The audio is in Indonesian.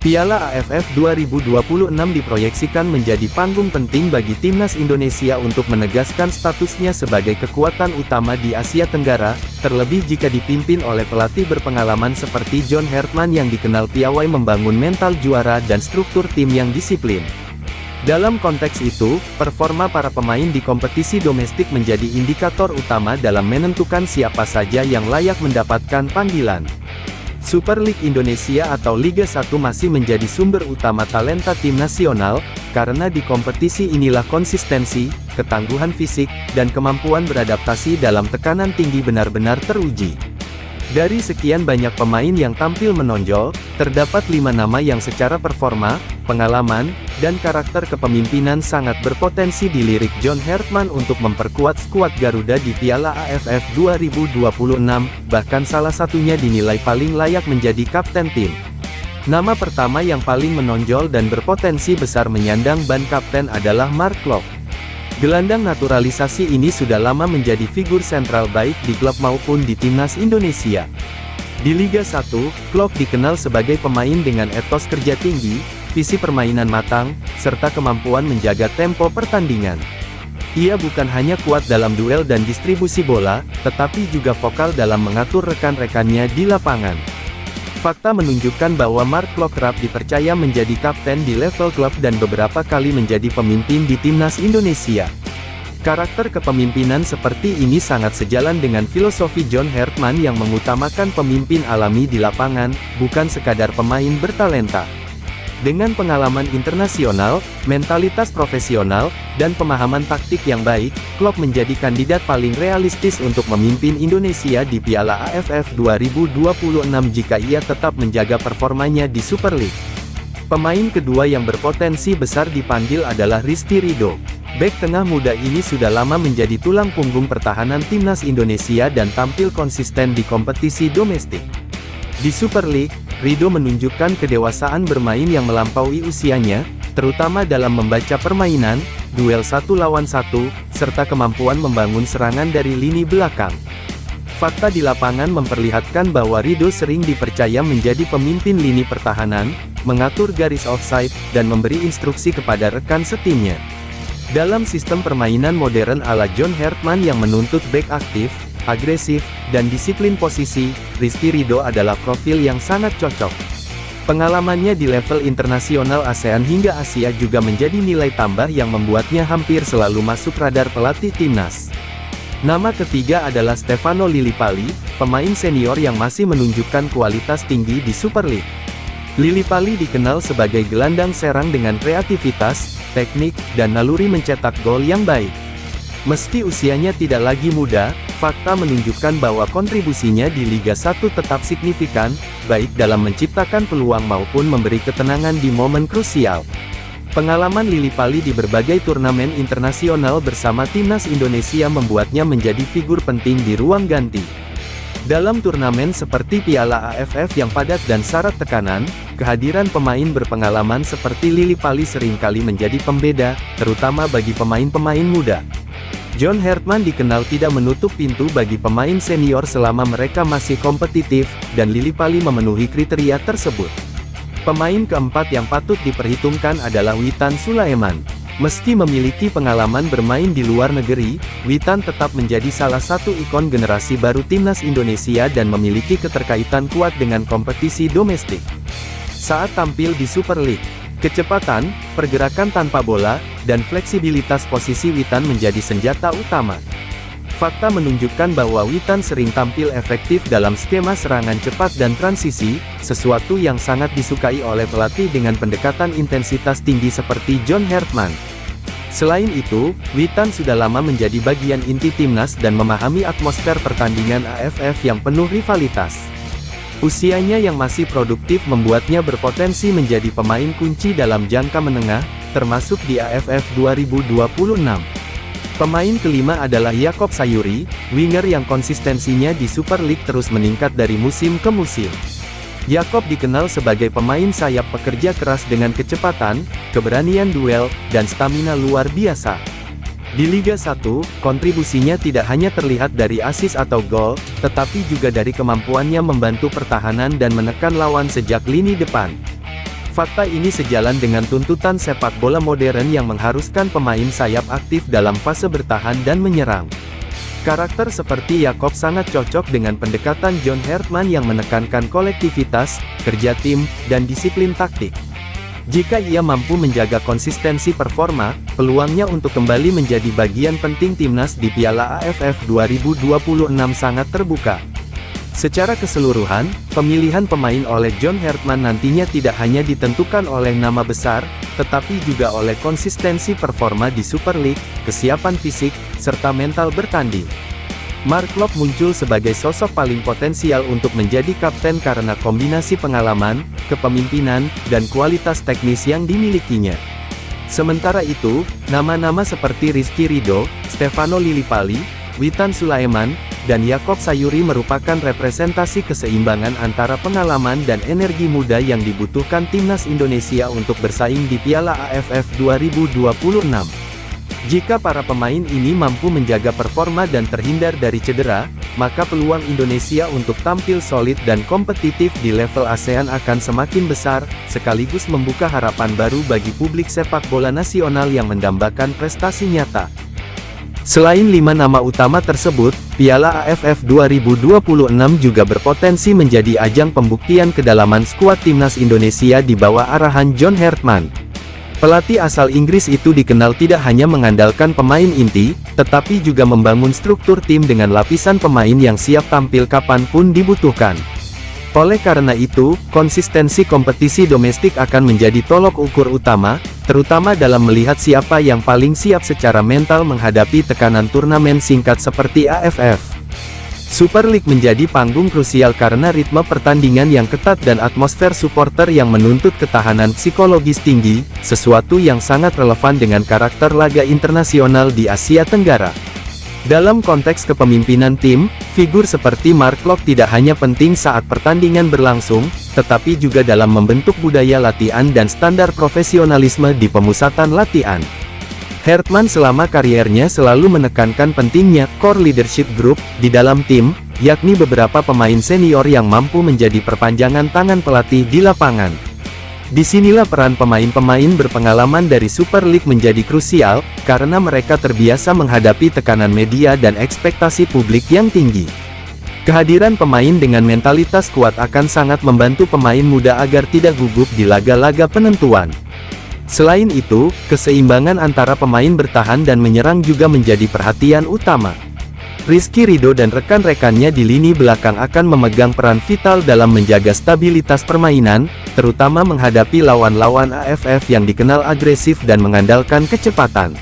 Piala AFF 2026 diproyeksikan menjadi panggung penting bagi timnas Indonesia untuk menegaskan statusnya sebagai kekuatan utama di Asia Tenggara, terlebih jika dipimpin oleh pelatih berpengalaman seperti John Hartman yang dikenal piawai membangun mental juara dan struktur tim yang disiplin. Dalam konteks itu, performa para pemain di kompetisi domestik menjadi indikator utama dalam menentukan siapa saja yang layak mendapatkan panggilan. Super League Indonesia atau Liga 1 masih menjadi sumber utama talenta tim nasional, karena di kompetisi inilah konsistensi, ketangguhan fisik, dan kemampuan beradaptasi dalam tekanan tinggi benar-benar teruji. Dari sekian banyak pemain yang tampil menonjol, terdapat 5 nama yang secara performa, pengalaman, dan karakter kepemimpinan sangat berpotensi dilirik John Hartman untuk memperkuat skuad Garuda di Piala AFF 2026, bahkan salah satunya dinilai paling layak menjadi kapten tim. Nama pertama yang paling menonjol dan berpotensi besar menyandang ban kapten adalah Mark Klok. Gelandang naturalisasi ini sudah lama menjadi figur sentral baik di klub maupun di timnas Indonesia. Di Liga 1, Klok dikenal sebagai pemain dengan etos kerja tinggi, visi permainan matang, serta kemampuan menjaga tempo pertandingan. Ia bukan hanya kuat dalam duel dan distribusi bola, tetapi juga vokal dalam mengatur rekan-rekannya di lapangan. Fakta menunjukkan bahwa Mark Klok kerap dipercaya menjadi kapten di level klub dan beberapa kali menjadi pemimpin di timnas Indonesia. Karakter kepemimpinan seperti ini sangat sejalan dengan filosofi John Hartman yang mengutamakan pemimpin alami di lapangan, bukan sekadar pemain bertalenta. Dengan pengalaman internasional, mentalitas profesional, dan pemahaman taktik yang baik, Klok menjadi kandidat paling realistis untuk memimpin Indonesia di Piala AFF 2026 jika ia tetap menjaga performanya di Super League. Pemain kedua yang berpotensi besar dipanggil adalah Rizky Ridho. Bek tengah muda ini sudah lama menjadi tulang punggung pertahanan timnas Indonesia dan tampil konsisten di kompetisi domestik. Di Super League, Ridho menunjukkan kedewasaan bermain yang melampaui usianya, terutama dalam membaca permainan, duel 1 lawan 1, serta kemampuan membangun serangan dari lini belakang. Fakta di lapangan memperlihatkan bahwa Ridho sering dipercaya menjadi pemimpin lini pertahanan, mengatur garis offside, dan memberi instruksi kepada rekan setimnya. Dalam sistem permainan modern ala John Hartman yang menuntut bek aktif, agresif, dan disiplin posisi, Rizky Ridho adalah profil yang sangat cocok. Pengalamannya di level internasional ASEAN hingga Asia juga menjadi nilai tambah yang membuatnya hampir selalu masuk radar pelatih timnas. Nama ketiga adalah Stefano Lillipali, pemain senior yang masih menunjukkan kualitas tinggi di Super League. Lillipali dikenal sebagai gelandang serang dengan kreativitas, teknik, dan naluri mencetak gol yang baik. Meski usianya tidak lagi muda, fakta menunjukkan bahwa kontribusinya di Liga 1 tetap signifikan, baik dalam menciptakan peluang maupun memberi ketenangan di momen krusial. Pengalaman Lillipali di berbagai turnamen internasional bersama timnas Indonesia membuatnya menjadi figur penting di ruang ganti. Dalam turnamen seperti Piala AFF yang padat dan syarat tekanan, kehadiran pemain berpengalaman seperti Lillipali seringkali menjadi pembeda, terutama bagi pemain-pemain muda. John Hartman dikenal tidak menutup pintu bagi pemain senior selama mereka masih kompetitif, dan Lillipali memenuhi kriteria tersebut. Pemain keempat yang patut diperhitungkan adalah Witan Sulaiman. Meski memiliki pengalaman bermain di luar negeri, Witan tetap menjadi salah satu ikon generasi baru timnas Indonesia dan memiliki keterkaitan kuat dengan kompetisi domestik. Saat tampil di Super League, kecepatan, pergerakan tanpa bola, dan fleksibilitas posisi Witan menjadi senjata utama. Fakta menunjukkan bahwa Witan sering tampil efektif dalam skema serangan cepat dan transisi, sesuatu yang sangat disukai oleh pelatih dengan pendekatan intensitas tinggi seperti John Hartman. Selain itu, Witan sudah lama menjadi bagian inti timnas dan memahami atmosfer pertandingan AFF yang penuh rivalitas. Usianya yang masih produktif membuatnya berpotensi menjadi pemain kunci dalam jangka menengah, termasuk di AFF 2026. Pemain kelima adalah Yakob Sayuri, winger yang konsistensinya di Super League terus meningkat dari musim ke musim. Yakob dikenal sebagai pemain sayap pekerja keras dengan kecepatan, keberanian duel, dan stamina luar biasa. Di Liga 1, kontribusinya tidak hanya terlihat dari assist atau gol, tetapi juga dari kemampuannya membantu pertahanan dan menekan lawan sejak lini depan. Fakta ini sejalan dengan tuntutan sepak bola modern yang mengharuskan pemain sayap aktif dalam fase bertahan dan menyerang. Karakter seperti Jakob sangat cocok dengan pendekatan John Hartman yang menekankan kolektivitas, kerja tim, dan disiplin taktik. Jika ia mampu menjaga konsistensi performa, peluangnya untuk kembali menjadi bagian penting timnas di Piala AFF 2026 sangat terbuka. Secara keseluruhan, pemilihan pemain oleh John Hartman nantinya tidak hanya ditentukan oleh nama besar, tetapi juga oleh konsistensi performa di Super League, kesiapan fisik, serta mental bertanding. Mark Klok muncul sebagai sosok paling potensial untuk menjadi kapten karena kombinasi pengalaman, kepemimpinan, dan kualitas teknis yang dimilikinya. Sementara itu, nama-nama seperti Rizky Ridho, Stefano Lillipali, Witan Sulaiman, dan Jakob Sayuri merupakan representasi keseimbangan antara pengalaman dan energi muda yang dibutuhkan timnas Indonesia untuk bersaing di Piala AFF 2026. Jika para pemain ini mampu menjaga performa dan terhindar dari cedera, maka peluang Indonesia untuk tampil solid dan kompetitif di level ASEAN akan semakin besar, sekaligus membuka harapan baru bagi publik sepak bola nasional yang mendambakan prestasi nyata. Selain 5 nama utama tersebut, Piala AFF 2026 juga berpotensi menjadi ajang pembuktian kedalaman skuad timnas Indonesia di bawah arahan John Hartman. Pelatih asal Inggris itu dikenal tidak hanya mengandalkan pemain inti, tetapi juga membangun struktur tim dengan lapisan pemain yang siap tampil kapanpun dibutuhkan. Oleh karena itu, konsistensi kompetisi domestik akan menjadi tolok ukur utama, terutama dalam melihat siapa yang paling siap secara mental menghadapi tekanan turnamen singkat seperti AFF. Super League menjadi panggung krusial karena ritme pertandingan yang ketat dan atmosfer supporter yang menuntut ketahanan psikologis tinggi, sesuatu yang sangat relevan dengan karakter laga internasional di Asia Tenggara. Dalam konteks kepemimpinan tim, figur seperti Mark Klok tidak hanya penting saat pertandingan berlangsung, tetapi juga dalam membentuk budaya latihan dan standar profesionalisme di pemusatan latihan. Hartman selama kariernya selalu menekankan pentingnya core leadership group di dalam tim, yakni beberapa pemain senior yang mampu menjadi perpanjangan tangan pelatih di lapangan. Disinilah peran pemain-pemain berpengalaman dari Super League menjadi krusial, karena mereka terbiasa menghadapi tekanan media dan ekspektasi publik yang tinggi. Kehadiran pemain dengan mentalitas kuat akan sangat membantu pemain muda agar tidak gugup di laga-laga penentuan. Selain itu, keseimbangan antara pemain bertahan dan menyerang juga menjadi perhatian utama. Rizky Ridho dan rekan-rekannya di lini belakang akan memegang peran vital dalam menjaga stabilitas permainan, terutama menghadapi lawan-lawan AFF yang dikenal agresif dan mengandalkan kecepatan.